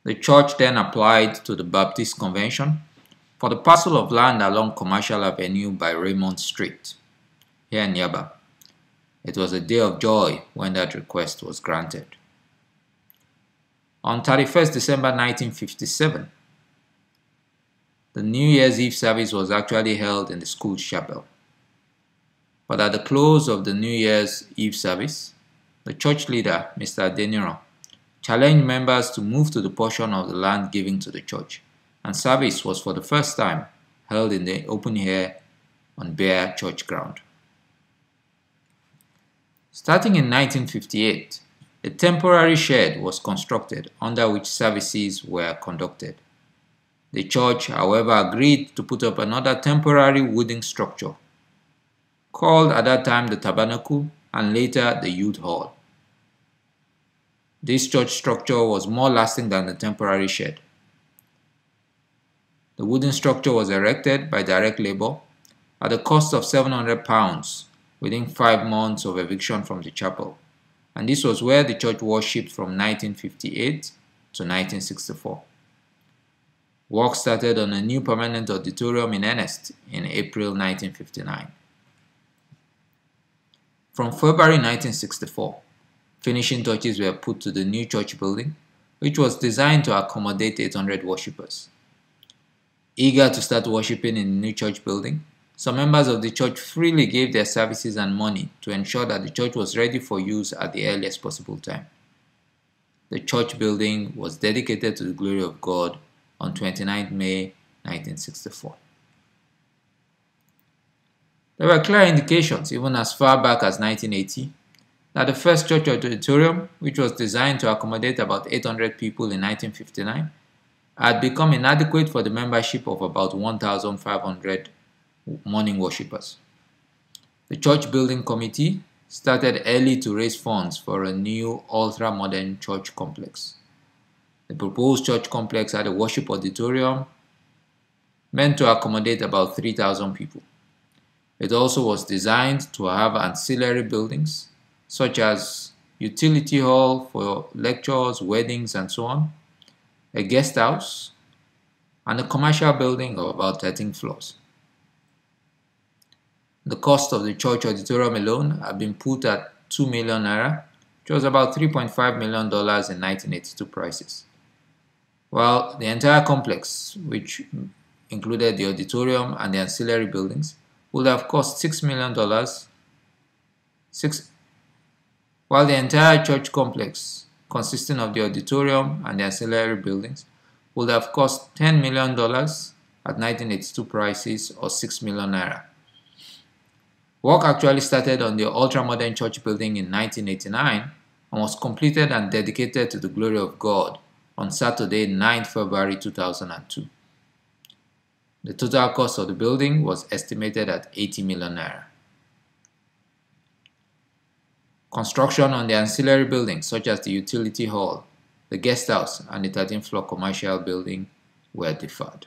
The church then applied to the Baptist Convention for the parcel of land along Commercial Avenue by Raymond Street, here in Yaba. It was a day of joy when that request was granted. On 31st December 1957, the New Year's Eve service was actually held in the school chapel. But at the close of the New Year's Eve service, the church leader, Mr. Adeniran, challenged members to move to the portion of the land given to the church, and service was for the first time held in the open air on bare church ground. Starting in 1958, a temporary shed was constructed under which services were conducted. The church, however, agreed to put up another temporary wooden structure, called at that time the Tabernacle and later the Youth Hall. This church structure was more lasting than the temporary shed. The wooden structure was erected by direct labor at the cost of £700 within 5 months of eviction from the chapel, and this was where the church worshipped from 1958 to 1964. Work started on a new permanent auditorium in earnest in April 1959. From February 1964, finishing touches were put to the new church building, which was designed to accommodate 800 worshippers. Eager to start worshiping in the new church building, some members of the church freely gave their services and money to ensure that the church was ready for use at the earliest possible time. The church building was dedicated to the glory of God on 29 May 1964. There were clear indications, even as far back as 1980, that the first church auditorium, which was designed to accommodate about 800 people in 1959, had become inadequate for the membership of about 1,500 morning worshippers. The church building committee started early to raise funds for a new ultra-modern church complex. The proposed church complex had a worship auditorium meant to accommodate about 3,000 people. It also was designed to have ancillary buildings such as utility hall for lectures, weddings, and so on, a guest house, and a commercial building of about 13 floors. The cost of the church auditorium alone had been put at 2 million naira, which was about $3.5 million in 1982 prices. While the entire complex, which included the auditorium and the ancillary buildings, would have cost $6 million. While the entire church complex, consisting of the auditorium and the ancillary buildings, would have cost $10 million at 1982 prices, or 6 million naira. Work actually started on the ultra-modern church building in 1989 and was completed and dedicated to the glory of God on Saturday, 9 February 2002. The total cost of the building was estimated at 80 million naira. Construction on the ancillary buildings such as the utility hall, the guest house, and the 13th floor commercial building were deferred.